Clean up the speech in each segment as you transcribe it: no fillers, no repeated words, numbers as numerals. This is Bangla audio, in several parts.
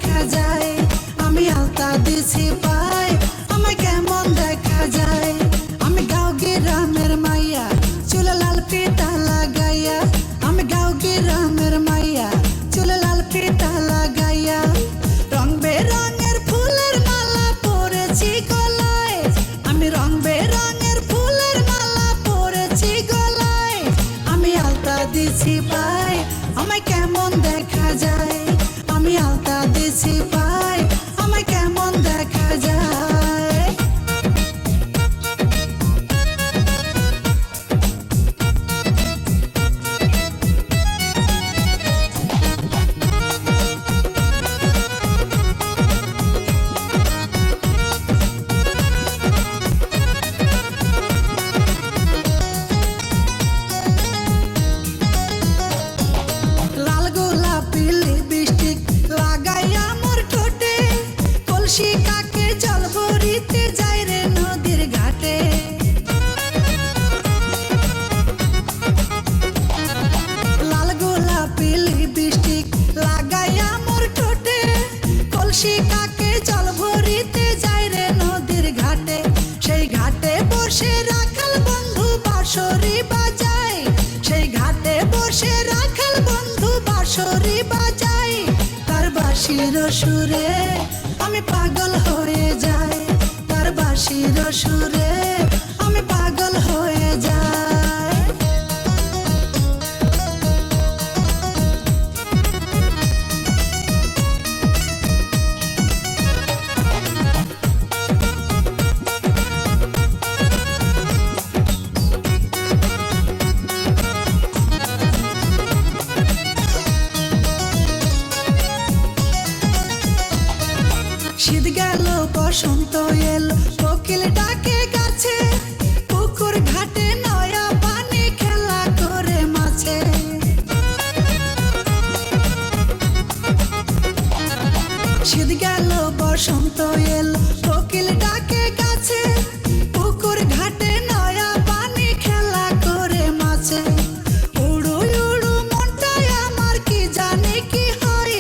দেখা যায়, আমি আলতা দিছি পায়, আমায় কেমন দেখা যায়। আমি গাঁও গ্রামের মাইয়া, চুলে লাল ফিতা লাগাইয়া। আমি গাঁও গ্রামের মাইয়া, চুলে লাল ফিতা লাগাইয়া। রং বেরঙের ফুলের মালা পরেছি গলায়, আমি রং বেরঙের ফুলের মালা পরেছি গলায়। আমি আলতা দিছি পায়, আমায় কেমন দেখা যায়। আমি আলতা দিছি পায়, আমায় কেমন দেখা যায়। লাল গোলাপি লিপস্টিক লাগাইয়া মোর ঠোঁটে, কলসি কাকে জল ভরিতে যাই রে নদীর ঘাটে। লাল গোলাপি লিপস্টিক লাগাইয়া মোর ঠোঁটে, কলসি কাকে জল ভরিতে যাই রে নদীর ঘাটে। সেই ঘাটে বসে রাখাল বন্ধু বাঁশরি বাজায়, সেই ঘাটে বসে রাখাল বন্ধু বাঁশরি বাজায়। তার বাঁশির সুরে আমি পাগল হয়ে যাই, তার বাঁশির সুরে আমি পাগল হয়ে যাই। শীত গেল বসন্ত এলো, কোকিল ডাকে গাছে, পুকুর ঘাটে নয়া পানি খেলা করে মাছে। শীত গেল বসন্ত এলো, কোকিল ডাকে গাছে, পুকুর ঘাটে নয়া পানি খেলা করে মাছে। উড়ু উড়ু মনটাই আমার কি জানে কি হয়,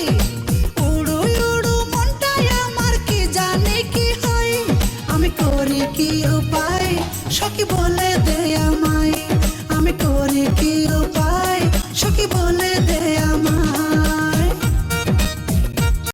উড়ু উড়ু মনটাই আমার কি জানে কি হয়। আমি করি কি উপায় সখী বলে